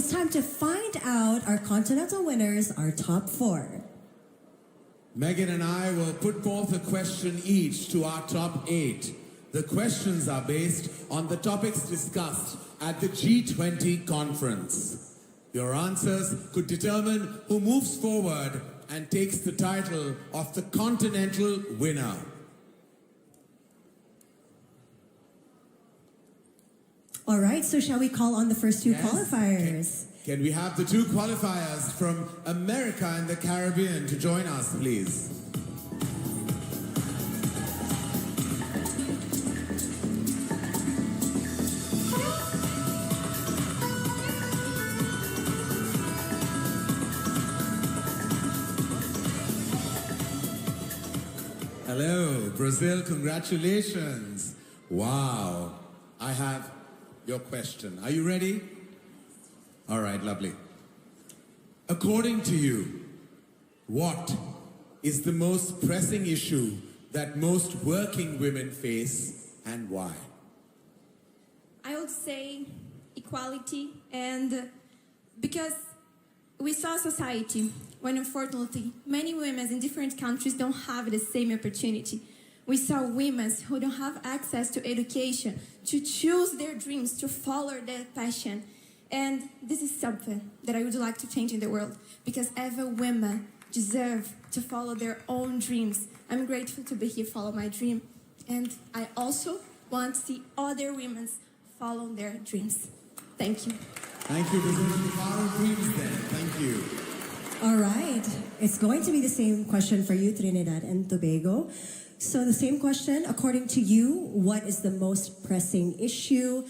it's time to find out our continental winners, our top 4. Megan and I will put forth a question each to our top 8. The questions are based on the topics discussed at the G20 conference. Your answers could determine who moves forward and takes the title of the continental winner. All right, so shall we call on the first 2 qualifiers? Can we have the 2 qualifiers from America and the Caribbean to join us, please? Hello, Brazil, congratulations. Wow, I have your question. Are you ready? All right, lovely. According to you, what is the most pressing issue that most working women face and why? I would say equality, and because we saw a society when unfortunately many women in different countries don't have the same opportunity. We saw women who don't have access to education, to choose their dreams, to follow their passion. And this is something that I would like to change in the world, because every woman deserves to follow their own dreams. I'm grateful to be here, follow my dream. And I also want to see other women follow their dreams. Thank you. Thank you for the power of dreams then. Thank you. All right, it's going to be the same question for you, Trinidad and Tobago. So the same question, according to you, what is the most pressing issue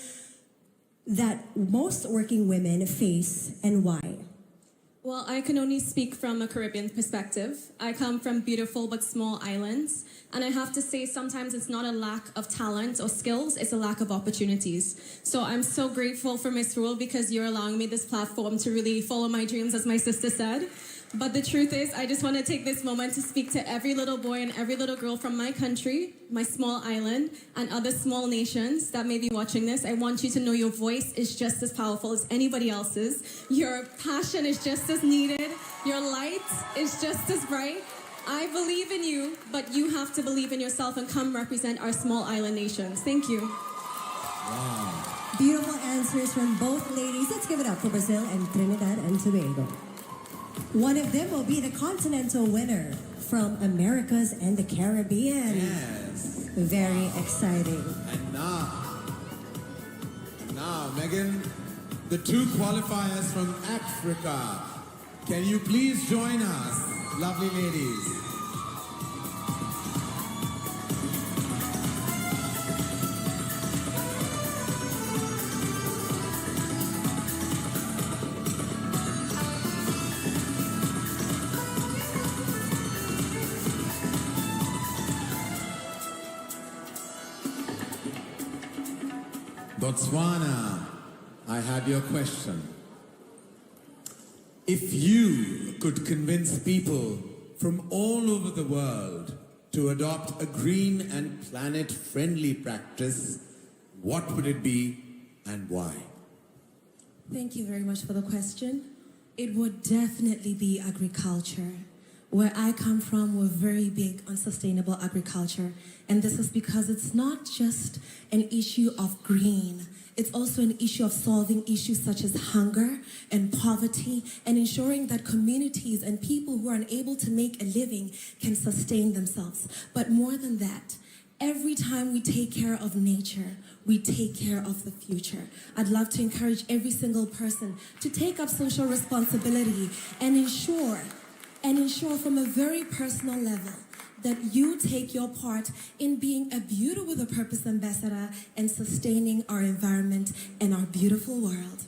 that most working women face and why? Well, I can only speak from a Caribbean perspective. I come from beautiful but small islands, and I have to say sometimes it's not a lack of talent or skills, it's a lack of opportunities. So I'm so grateful for Miss Rule because you're allowing me this platform to really follow my dreams, as my sister said. But the truth is, I just want to take this moment to speak to every little boy and every little girl from my country, my small island, and other small nations that may be watching this. I want you to know your voice is just as powerful as anybody else's. Your passion is just as needed. Your light is just as bright. I believe in you, but you have to believe in yourself and come represent our small island nations. Thank you. Wow. Beautiful answers from both ladies. Let's give it up for Brazil and Trinidad and Tobago. One of them will be the continental winner from Americas and the Caribbean. Yes. Very exciting. And now, Megan, the 2 qualifiers from Africa. Can you please join us, lovely ladies? Botswana, I have your question. If you could convince people from all over the world to adopt a green and planet-friendly practice, what would it be and why? Thank you very much for the question. It would definitely be agriculture. Where I come from, we're very big on sustainable agriculture. And this is because it's not just an issue of green. It's also an issue of solving issues such as hunger and poverty and ensuring that communities and people who are unable to make a living can sustain themselves. But more than that, every time we take care of nature, we take care of the future. I'd love to encourage every single person to take up social responsibility and ensure from a very personal level that you take your part in being a Beauty with a Purpose ambassador and sustaining our environment and our beautiful world.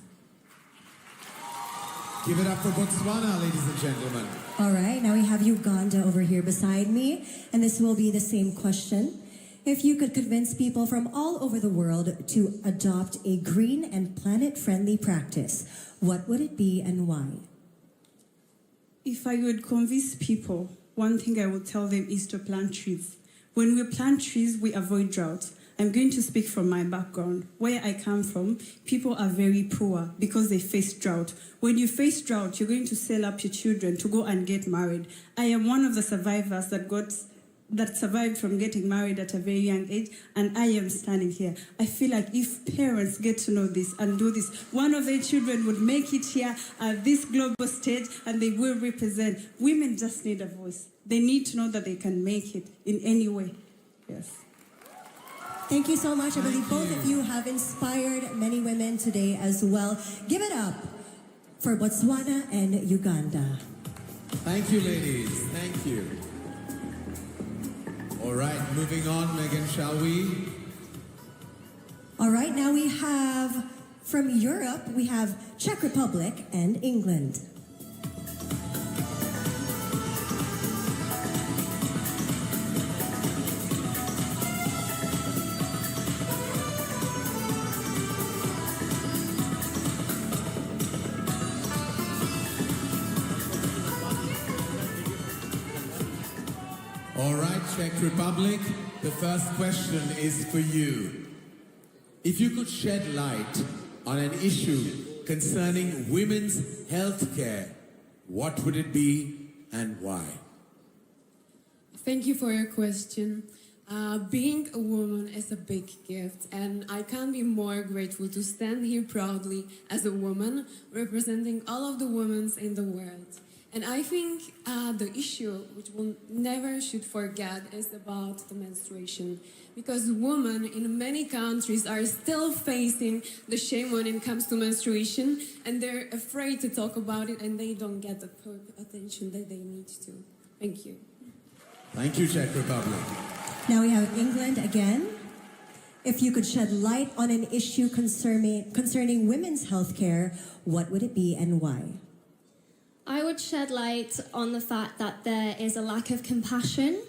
Give it up for Botswana, ladies and gentlemen. All right, now we have Uganda over here beside me, and this will be the same question. If you could convince people from all over the world to adopt a green and planet-friendly practice, what would it be and why? If I would convince people, one thing I would tell them is to plant trees. When we plant trees, we avoid drought. I'm going to speak from my background. Where I come from, people are very poor because they face drought. When you face drought, you're going to sell up your children to go and get married. I am one of the survivors that survived from getting married at a very young age, and I am standing here. I feel like if parents get to know this and do this, one of their children would make it here at this global stage, and they will represent. Women just need a voice. They need to know that they can make it in any way. Yes. Thank you so much. I believe both of you have inspired many women today as well. Give it up for Botswana and Uganda. Thank you, ladies. Thank you. All right, moving on, Megan, shall we? All right, now we have from Europe, we have Czech Republic and England. All right, Czech Republic, the first question is for you. If you could shed light on an issue concerning women's health care, what would it be and why? Thank you for your question. Being a woman is a big gift, and I can't be more grateful to stand here proudly as a woman representing all of the women in the world. And I think the issue which we never should forget is about the menstruation, because women in many countries are still facing the shame when it comes to menstruation, and they're afraid to talk about it, and they don't get the attention that they need to. Thank you. Thank you, Czech Republic. Now we have England again. If you could shed light on an issue concerning women's health care, what would it be and why? I would shed light on the fact that there is a lack of compassion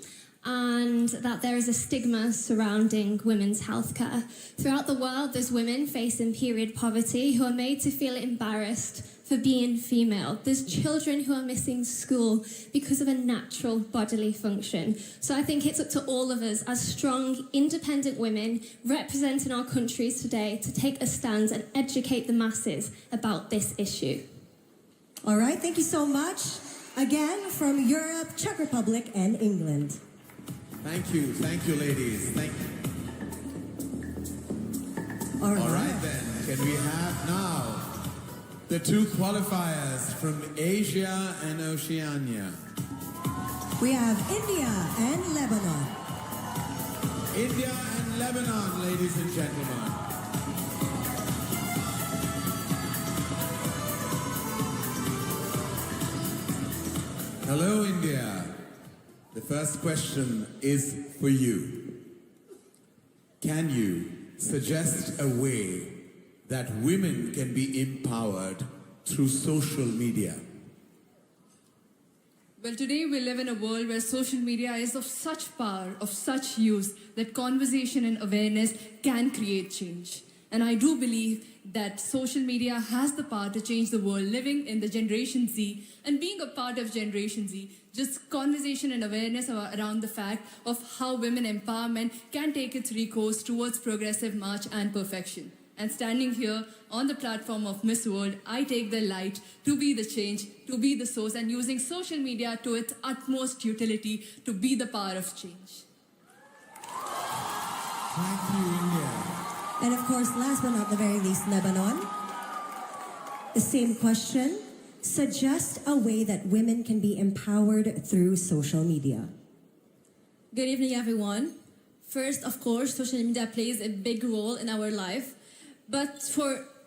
and that there is a stigma surrounding women's healthcare. Throughout the world, there's women facing period poverty who are made to feel embarrassed for being female. There's children who are missing school because of a natural bodily function. So I think it's up to all of us as strong, independent women representing our countries today to take a stand and educate the masses about this issue. All right, thank you so much. Again, from Europe, Czech Republic, and England. Thank you, ladies. Thank you. All right. All right then, can we have now the two qualifiers from Asia and Oceania? We have India and Lebanon. India and Lebanon, ladies and gentlemen. Hello, India. The first question is for you. Can you suggest a way that women can be empowered through social media? Well, today we live in a world where social media is of such power, of such use, that conversation and awareness can create change. And I do believe that social media has the power to change the world. Living in the Generation Z and being a part of Generation Z, just conversation and awareness around the fact of how women empowerment can take its recourse towards progressive march and perfection. And standing here on the platform of Miss World, I take the light to be the change, to be the source, and using social media to its utmost utility to be the power of change. Thank you, India. And of course, last but not the very least, Lebanon. The same question. Suggest a way that women can be empowered through social media. Good evening, everyone. First, of course, social media plays a big role in our life. But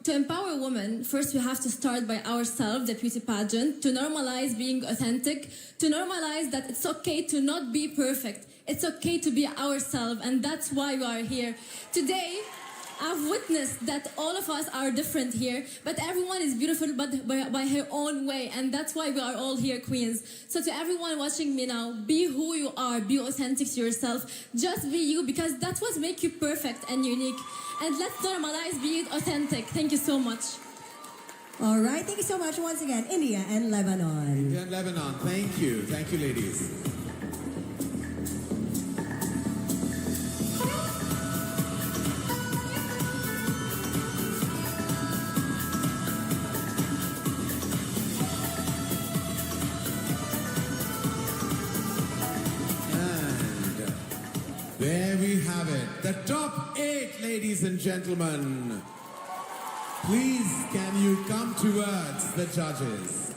to empower women, first we have to start by ourselves, the beauty pageant, to normalize being authentic, to normalize that it's okay to not be perfect. It's okay to be ourselves, and that's why we are here. Today, I've witnessed that all of us are different here, but everyone is beautiful but by her own way, and that's why we are all here, queens. So to everyone watching me now, be who you are, be authentic to yourself, just be you, because that's what makes you perfect and unique. And let's normalize being authentic. Thank you so much. All right, thank you so much once again, India and Lebanon. India and Lebanon, thank you. Thank you, ladies. There we have it. The top 8, ladies and gentlemen. Please, can you come towards the judges?